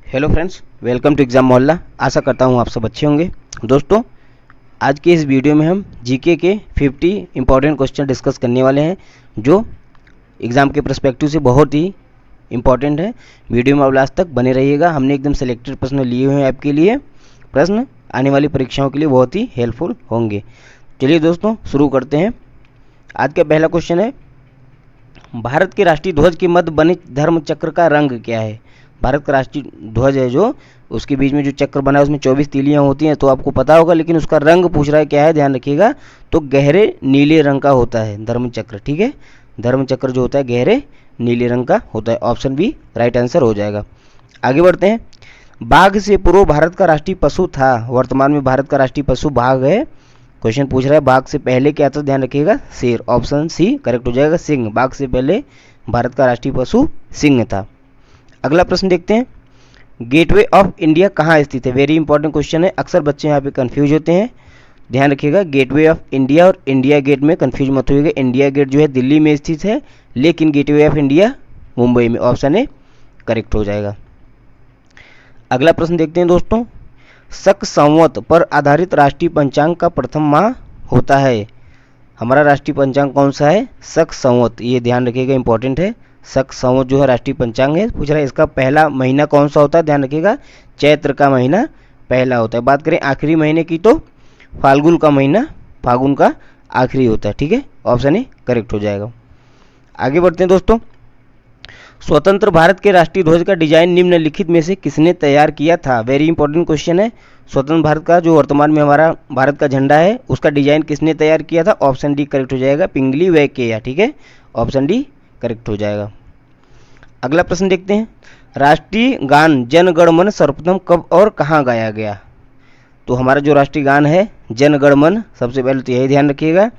Hello friends, welcome to exam Mohalla. आशा करता हूँ आप सब अच्छे होंगे। दोस्तों, आज के इस वीडियो में हम जीके के 50 इंपॉर्टेंट क्वेश्चन डिस्कस करने वाले हैं जो एग्ज़ाम के पर्सपेक्टिव से बहुत ही इंपॉर्टेंट है। वीडियो में लास्ट तक बने रहिएगा। हमने एकदम सेलेक्टेड प्रश्न लिए हुए हैं आपके लिए। प्रश्न आने वाली परीक्षाओं के लिए बहुत ही हेल्पफुल होंगे। चलिए दोस्तों, शुरू करते हैं। आज का पहला क्वेश्चन है, भारत के राष्ट्रीय ध्वज के मध्य बने धर्म चक्र का रंग क्या है। भारत का राष्ट्रीय ध्वज है जो, उसके बीच में जो चक्र बना है उसमें 24 तीलियां होती हैं, तो आपको पता होगा, लेकिन उसका रंग पूछ रहा है क्या है, ध्यान रखिएगा। तो गहरे नीले रंग का होता है धर्म चक्र। ठीक है, धर्म चक्र जो होता है गहरे नीले रंग का होता है। ऑप्शन बी राइट आंसर हो जाएगा। आगे बढ़ते हैं। बाघ से पूर्व भारत का राष्ट्रीय पशु था। वर्तमान में भारत का राष्ट्रीय पशु बाघ है। क्वेश्चन पूछ रहा है बाघ से पहले क्या था, ध्यान रखिएगा शेर। ऑप्शन सी करेक्ट हो जाएगा, सिंह। बाघ से पहले भारत का राष्ट्रीय पशु सिंह था। अगला प्रश्न देखते हैं, गेटवे ऑफ इंडिया कहाँ स्थित है। वेरी इंपॉर्टेंट क्वेश्चन है, अक्सर बच्चे यहाँ पे कंफ्यूज होते हैं। ध्यान रखिएगा, गेटवे ऑफ इंडिया और इंडिया गेट में कंफ्यूज मत होइएगा। इंडिया गेट जो है दिल्ली में स्थित है, लेकिन गेटवे ऑफ इंडिया मुंबई में। ऑप्शन ए करेक्ट हो जाएगा। अगला प्रश्न देखते हैं दोस्तों, शक संवत पर आधारित राष्ट्रीय पंचांग का प्रथम माह होता है। हमारा राष्ट्रीय पंचांग कौन सा है, शक संवत। ये ध्यान रखिएगा, इंपॉर्टेंट है। शक संवत जो है राष्ट्रीय पंचांग है। पूछ रहा है इसका पहला महीना कौन सा होता है, ध्यान रखिएगा चैत्र का महीना पहला होता है। बात करें आखिरी महीने की तो फाल्गुन का महीना फाल्गुन का आखिरी होता है। ठीक है, ऑप्शन ए करेक्ट हो जाएगा। आगे बढ़ते हैं दोस्तों, स्वतंत्र भारत के राष्ट्रीय ध्वज का डिजाइन निम्नलिखित में से किसने तैयार किया था। वेरी इंपॉर्टेंट क्वेश्चन है। स्वतंत्र भारत का जो वर्तमान में हमारा भारत का झंडा है उसका डिजाइन किसने तैयार किया था। ऑप्शन डी करेक्ट हो जाएगा, पिंगली वेंकैया। ठीक है, ऑप्शन डी करेक्ट हो जाएगा। अगला प्रश्न देखते हैं, राष्ट्रीय गान जन गण मन सर्वप्रथम कब और कहाँ गाया गया। तो हमारा जो राष्ट्रीय गान है जन गण मन, सबसे पहले तो यही ध्यान रखिएगा,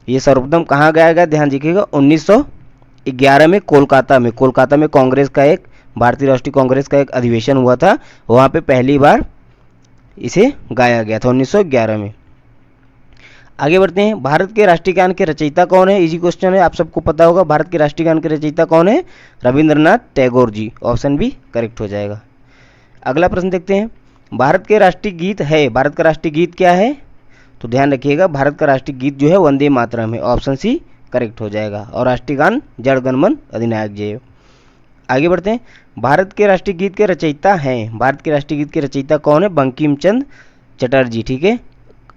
ये सर्वप्रथम कहाँ गाया गया, ध्यान रखिएगा 1911 में कोलकाता में। कोलकाता में कांग्रेस का एक, भारतीय राष्ट्रीय कांग्रेस का एक अधिवेशन हुआ था, वहाँ पे पहली बार इसे गाया गया था 1911 में। आगे बढ़ते हैं, भारत के राष्ट्रीय गान के रचयिता कौन है। इजी क्वेश्चन है, आप सबको पता होगा भारत के राष्ट्रीय गान के रचयिता कौन है, Rabindranath Tagore ji. Option B correct हो जाएगा। अगला प्रश्न देखते हैं, भारत के राष्ट्रीय गीत है, भारत का राष्ट्रीय गीत क्या है। तो ध्यान रखिएगा भारत का राष्ट्रीय गीत जो है वंदे मातरम है। ऑप्शन सी करेक्ट हो जाएगा। और राष्ट्रीय गान जन गण मन अधिनायक जय। आगे बढ़ते हैं, भारत के राष्ट्रीय गीत के रचयिता हैं, भारत के राष्ट्रीय गीत के रचयिता कौन है, बंकिम चंद्र चटर्जी। ठीक है,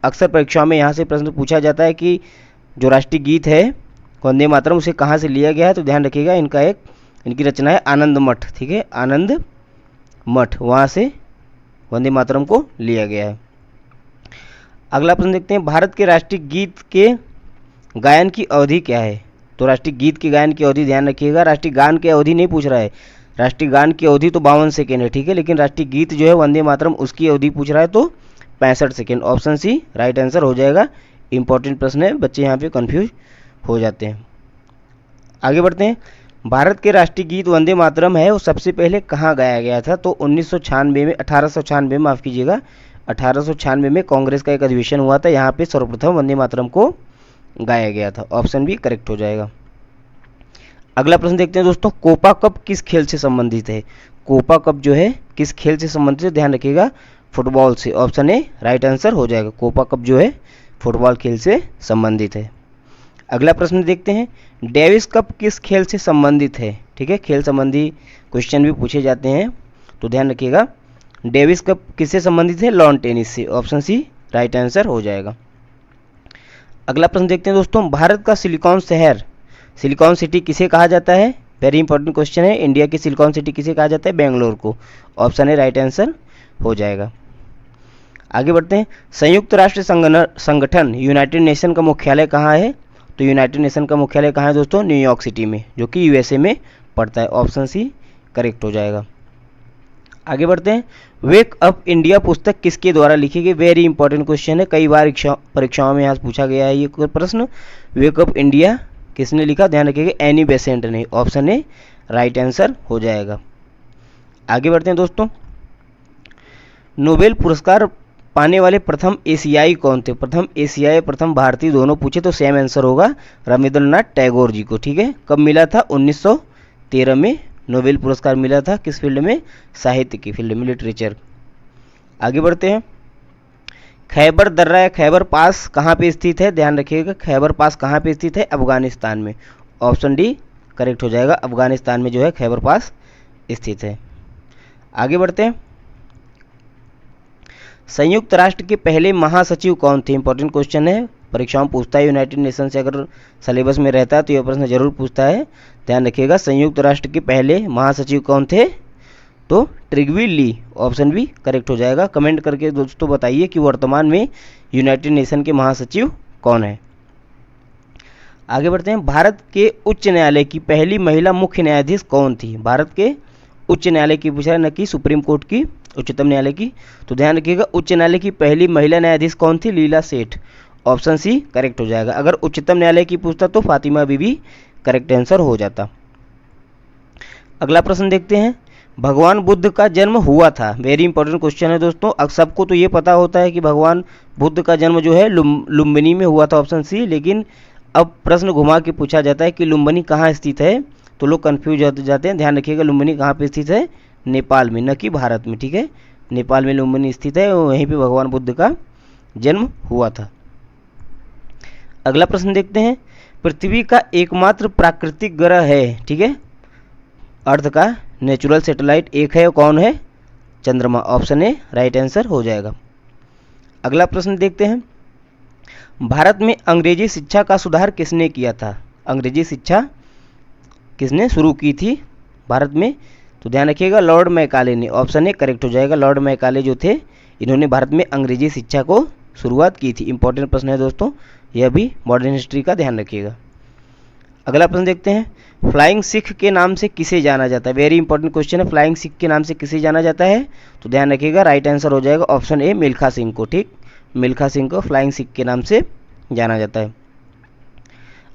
अक्सर परीक्षाओं में यहाँ से प्रश्न पूछा जाता है कि जो राष्ट्रीय गीत है वंदे मातरम उसे कहाँ से लिया गया है। तो ध्यान रखिएगा इनकी रचना है आनंद मठ। ठीक है, आनंद मठ, वहाँ से वंदे मातरम को लिया गया है। अगला प्रश्न देखते हैं, भारत के राष्ट्रीय गीत के गायन की अवधि क्या है। तो राष्ट्रीय गीत के गायन की अवधि ध्यान रखिएगा, राष्ट्रीय गान की अवधि नहीं पूछ रहा है। राष्ट्रीय गान की अवधि तो 52 सेकेंड है। ठीक है, लेकिन राष्ट्रीय गीत जो है वंदे मातरम उसकी अवधि पूछ रहा है तो 65 second. Option C right answer हो जाएगा। इंपॉर्टेंट प्रश्न है, बच्चे यहाँ पे कंफ्यूज हो जाते हैं। आगे बढ़ते हैं, भारत के राष्ट्रीय गीत वंदे मातरम है वो सबसे पहले कहाँ गाया गया था। तो 1996 में, 1896 माफ़ कीजिएगा, 1896 में कांग्रेस का एक अधिवेशन हुआ था, यहाँ पे सर्वप्रथम वंदे मातरम को गाया गया था। ऑप्शन बी करेक्ट हो जाएगा। अगला प्रश्न देखते हैं दोस्तों, कोपा कप किस खेल से संबंधित है। कोपा कप जो है किस खेल से संबंधित है, ध्यान रखिएगा फुटबॉल से। ऑप्शन ए राइट आंसर हो जाएगा। कोपा कप जो है फुटबॉल खेल से संबंधित है। अगला प्रश्न देखते हैं, डेविस कप किस खेल से संबंधित है। ठीक है, खेल संबंधी क्वेश्चन भी पूछे जाते हैं, तो ध्यान रखिएगा डेविस कप किससे संबंधित है, लॉन टेनिस से। ऑप्शन सी राइट आंसर हो जाएगा। अगला प्रश्न देखते हैं दोस्तों, भारत का सिलिकॉन शहर, सिलिकॉन सिटी किसे कहा जाता है। वेरी इंपॉर्टेंट क्वेश्चन है, इंडिया की सिलिकॉन सिटी किसे कहा जाता है, बेंगलोर को। ऑप्शन ए राइट आंसर हो जाएगा। आगे बढ़ते हैं, संयुक्त राष्ट्र संगठन यूनाइटेड नेशन का मुख्यालय कहाँ है। तो यूनाइटेड नेशन का मुख्यालय कहाँ है दोस्तों, न्यूयॉर्क सिटी में, जो कि यूएसए में पड़ता है। ऑप्शन सी करेक्ट हो जाएगा। आगे बढ़ते हैं, वेक अप इंडिया पुस्तक किसके द्वारा लिखी गई। वेरी इंपॉर्टेंट क्वेश्चन है, कई बार परीक्षाओं में यहाँ पूछा गया है ये प्रश्न। वेक अप इंडिया किसने लिखा, ध्यान रखिएगा एनी बेसेंट ने। ऑप्शन ए राइट आंसर हो जाएगा। आगे बढ़ते हैं दोस्तों, नोबेल पुरस्कार पाने वाले प्रथम एशियाई कौन थे। प्रथम एशियाई प्रथम भारतीय दोनों पूछे तो सेम आंसर होगा रविंद्रनाथ टैगोर जी को। ठीक है, कब मिला था, 1913 में नोबेल पुरस्कार मिला था किस फील्ड में, साहित्य की फील्ड में, लिटरेचर। आगे बढ़ते हैं, खैबर दर्रा या खैबर पास कहाँ पे स्थित है, ध्यान रखिएगा खैबर पास कहाँ पे स्थित है, अफगानिस्तान में। ऑप्शन डी करेक्ट हो जाएगा, अफगानिस्तान में जो है खैबर पास स्थित है। आगे बढ़ते हैं, संयुक्त राष्ट्र के पहले महासचिव कौन थे, इंपॉर्टेंट क्वेश्चन है, परीक्षाओं में पूछता है, यूनाइटेड नेशन से अगर सिलेबस में रहता है तो यह प्रश्न जरूर पूछता है। ध्यान रखिएगा, संयुक्त राष्ट्र के पहले महासचिव कौन थे, तो ट्रिगविल ली, ऑप्शन बी करेक्ट हो जाएगा। कमेंट करके दोस्तों बताइए कि वर्तमान में यूनाइटेड नेशन के महासचिव कौन है। आगे बढ़ते हैं, भारत के उच्च न्यायालय की पहली महिला मुख्य न्यायाधीश कौन थी, भारत के उच्च न्यायालय की पूछा है, न कि सुप्रीम कोर्ट की, उच्चतम न्यायालय की। तो ध्यान रखिएगा उच्च न्यायालय की पहली महिला न्यायाधीश कौन थी, लीला सेठ, ऑप्शन सी करेक्ट हो जाएगा। अगर उच्चतम न्यायालय की पूछता तो फातिमा बीबी करेक्ट आंसर हो जाता। अगला प्रश्न देखते हैं, भगवान बुद्ध का जन्म हुआ था, वेरी इंपॉर्टेंट क्वेश्चन है दोस्तों। अब सबको तो ये पता होता है कि भगवान बुद्ध का जन्म जो है लुम्बिनी में हुआ था, ऑप्शन सी, लेकिन अब प्रश्न घुमा के पूछा जाता है कि लुम्बिनी कहाँ स्थित है, तो लोग कंफ्यूज हो जाते हैं। ध्यान रखिएगा लुम्बिनी कहाँ पे स्थित है, नेपाल में, न कि भारत में, ठीक है, नेपाल में लुम्बिनी स्थित है, वहीं पे भगवान बुद्ध का जन्म हुआ था। अगला प्रश्न देखते हैं, पृथ्वी का एकमात्र प्राकृतिक ग्रह है, ठीक है, अर्थ का नेचुरल सैटेलाइट एक है, कौन है, चंद्रमा, ऑप्शन ए राइट आंसर हो जाएगा। अगला प्रश्न देखते हैं, भारत में अंग्रेजी शिक्षा का सुधार किसने किया था, अंग्रेजी शिक्षा किसने शुरू की थी भारत में, तो ध्यान रखिएगा लॉर्ड मैकाले ने, ऑप्शन ए करेक्ट हो जाएगा। लॉर्ड मैकाले जो थे इन्होंने भारत में अंग्रेजी शिक्षा को शुरुआत की थी। इंपॉर्टेंट प्रश्न है दोस्तों, यह भी मॉडर्न हिस्ट्री का ध्यान रखिएगा। अगला प्रश्न देखते हैं, फ्लाइंग सिख के नाम से किसे जाना जाता है, वेरी इंपॉर्टेंट क्वेश्चन है, फ्लाइंग सिख के नाम से किसे जाना जाता है, तो ध्यान रखिएगा राइट आंसर हो जाएगा ऑप्शन ए मिल्खा सिंह को, ठीक, मिल्खा सिंह को फ्लाइंग सिख के नाम से जाना जाता है।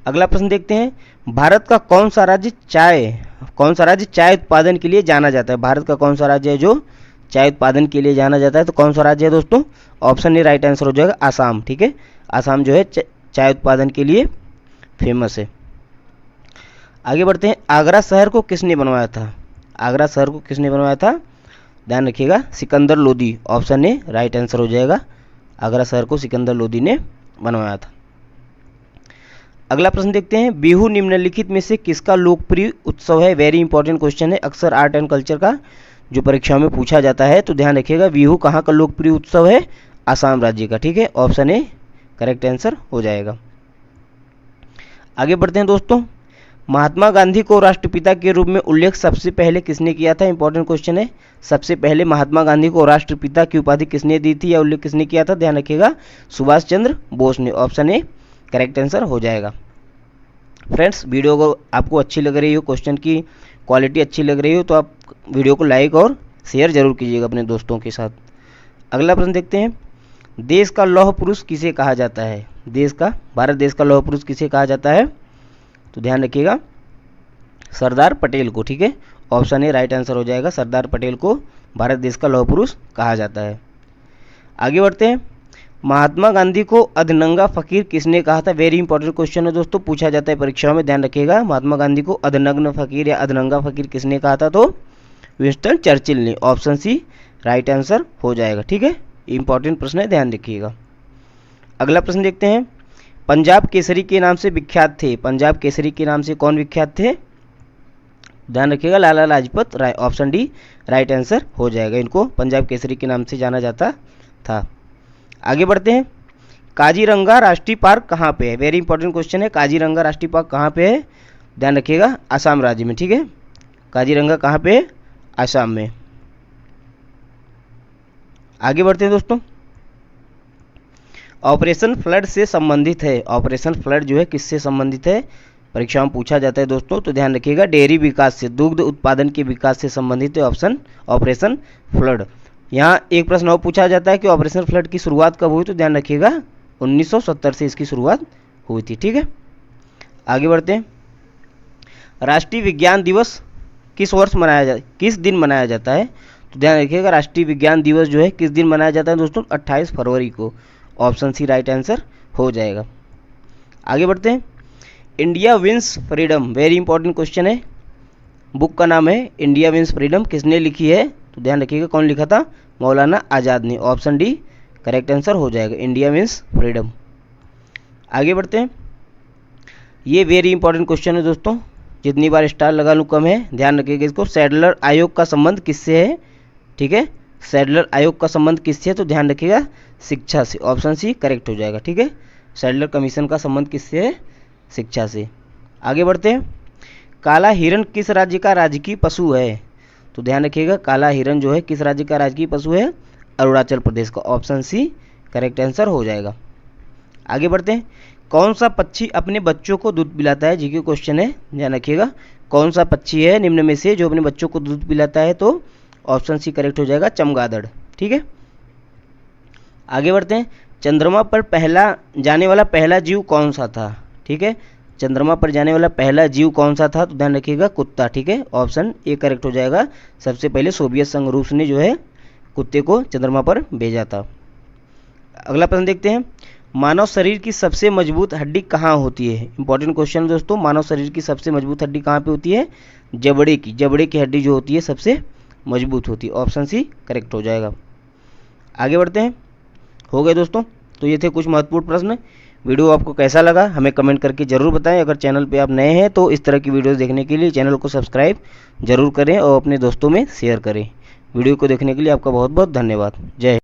अगला प्रश्न देखते हैं, भारत का कौन सा राज्य चाय उत्पादन के लिए जाना जाता है, भारत का कौन सा राज्य है जो चाय उत्पादन के लिए जाना जाता है, तो कौन सा राज्य है दोस्तों, ऑप्शन ए राइट आंसर हो जाएगा आसाम, ठीक है, आसाम जो है चाय उत्पादन के लिए फेमस है। आगे बढ़ते हैं, आगरा शहर को किसने बनवाया था, आगरा शहर को किसने बनवाया था, ध्यान रखिएगा Sikandar Lodi, option A right answer हो जाएगा, आगरा शहर को सिकंदर लोदी ने बनवाया था। अगला प्रश्न देखते हैं, बिहू निम्नलिखित में से किसका लोकप्रिय उत्सव है, वेरी इंपॉर्टेंट क्वेश्चन है, अक्सर आर्ट एंड कल्चर का जो परीक्षाओं में पूछा जाता है, तो ध्यान रखिएगा बिहू कहाँ का लोकप्रिय उत्सव है, आसाम राज्य का, ठीक है, ऑप्शन ए करेक्ट आंसर हो जाएगा। आगे बढ़ते हैं दोस्तों, महात्मा गांधी को राष्ट्रपिता के रूप में उल्लेख सबसे पहले किसने किया था, इंपॉर्टेंट क्वेश्चन है, सबसे पहले महात्मा गांधी को राष्ट्रपिता की उपाधि किसने दी थी या उल्लेख किसने किया था, ध्यान रखिएगा सुभाष चंद्र बोस ने, ऑप्शन ए करेक्ट आंसर हो जाएगा। फ्रेंड्स, वीडियो को आपको अच्छी लग रही हो, क्वेश्चन की क्वालिटी अच्छी लग रही हो तो आप वीडियो को लाइक और शेयर जरूर कीजिएगा अपने दोस्तों के साथ। अगला प्रश्न देखते हैं, देश का लौह पुरुष किसे कहा जाता है, भारत देश का लौह पुरुष किसे कहा जाता है, तो ध्यान रखिएगा सरदार पटेल को, ठीक है, ऑप्शन ए राइट आंसर हो जाएगा, सरदार पटेल को भारत देश का लौह पुरुष कहा जाता है। आगे बढ़ते हैं, महात्मा गांधी को अधनंगा फकीर किसने कहा था, वेरी इंपॉर्टेंट क्वेश्चन है दोस्तों, पूछा जाता है परीक्षाओं में, ध्यान रखिएगा महात्मा गांधी को अधनग्न फकीर या अधनंगा फकीर किसने कहा था, तो विंस्टन चर्चिल ने, ऑप्शन सी राइट आंसर हो जाएगा, ठीक है, इंपॉर्टेंट प्रश्न है, ध्यान रखिएगा। अगला प्रश्न देखते हैं, पंजाब केसरी के नाम से विख्यात थे, पंजाब केसरी के नाम से कौन विख्यात थे, ध्यान रखिएगा Lala Lajpat Rai, option D right answer हो जाएगा, इनको पंजाब केसरी के नाम से जाना जाता था। आगे बढ़ते हैं, काजीरंगा राष्ट्रीय पार्क कहाँ पे है, वेरी इंपॉर्टेंट क्वेश्चन है, काजीरंगा राष्ट्रीय पार्क कहाँ पे है, ध्यान रखिएगा आसाम राज्य में, ठीक है, काजीरंगा कहाँ पे है, आसाम में। आगे बढ़ते हैं दोस्तों, ऑपरेशन फ्लड से संबंधित है, ऑपरेशन फ्लड जो है किससे संबंधित है, परीक्षा में पूछा जाता है दोस्तों, तो ध्यान रखिएगा डेयरी विकास से, दुग्ध उत्पादन के विकास से संबंधित है ऑप्शन ऑपरेशन फ्लड। यहाँ एक प्रश्न और पूछा जाता है कि ऑपरेशन फ्लड की शुरुआत कब हुई, तो ध्यान रखिएगा 1970 से इसकी शुरुआत हुई थी, ठीक है। आगे बढ़ते हैं, राष्ट्रीय विज्ञान दिवस किस दिन मनाया जाता है, तो ध्यान रखिएगा राष्ट्रीय विज्ञान दिवस जो है किस दिन मनाया जाता है दोस्तों, 28 फरवरी को, ऑप्शन सी राइट आंसर हो जाएगा। आगे बढ़ते हैं, India wins freedom, very important question है, बुक का नाम है इंडिया मीन्स फ्रीडम, किसने लिखी है? तो ध्यान रखिएगा कौन लिखा था, मौलाना आज़ाद ने। ऑप्शन डी करेक्ट आंसर हो जाएगा, इंडिया मीन्स फ्रीडम। आगे बढ़ते हैं, ये वेरी इंपॉर्टेंट क्वेश्चन है दोस्तों, जितनी बार स्टार लगा लूँ कम है। ध्यान रखिएगा इसको, सैडलर आयोग का संबंध किससे है? ठीक है, सैडलर आयोग का संबंध किससे है? तो ध्यान रखिएगा शिक्षा से। ऑप्शन सी करेक्ट हो जाएगा। ठीक है, सैडलर कमीशन का संबंध किससे है? शिक्षा से। आगे बढ़ते हैं, काला हिरण किस राज्य का राजकीय पशु है? तो ध्यान रखिएगा काला हिरण जो है किस राज्य का राजकीय पशु है? अरुणाचल प्रदेश का। ऑप्शन सी करेक्ट आंसर हो जाएगा। आगे बढ़ते हैं, कौन सा पक्षी अपने बच्चों को दूध पिलाता है? जीके क्वेश्चन है, ध्यान रखिएगा कौन सा पक्षी है निम्न में से जो अपने बच्चों को दूध पिलाता है? तो ऑप्शन सी करेक्ट हो जाएगा, चमगादड़। ठीक है, आगे बढ़ते हैं, चंद्रमा पर जाने वाला पहला जीव कौन सा था? ठीक है, चंद्रमा पर जाने वाला पहला जीव कौन सा था? तो ध्यान रखिएगा कुत्ता। ठीक है, ऑप्शन ए करेक्ट हो जाएगा। सबसे पहले सोवियत संघ रूस ने जो है कुत्ते को चंद्रमा पर भेजा था। अगला प्रश्न देखते हैं, मानव शरीर की सबसे मजबूत हड्डी कहाँ होती है? इंपॉर्टेंट क्वेश्चन दोस्तों, मानव शरीर की सबसे मजबूत हड्डी कहाँ पे होती है? जबड़े की। जबड़े की हड्डी जो होती है सबसे मजबूत होती है। ऑप्शन सी करेक्ट हो जाएगा। आगे बढ़ते हैं, हो गए दोस्तों, तो ये थे कुछ महत्वपूर्ण प्रश्न। वीडियो आपको कैसा लगा हमें कमेंट करके ज़रूर बताएं। अगर चैनल पे आप नए हैं तो इस तरह की वीडियोस देखने के लिए चैनल को सब्सक्राइब जरूर करें और अपने दोस्तों में शेयर करें। वीडियो को देखने के लिए आपका बहुत बहुत धन्यवाद। जय हिंद।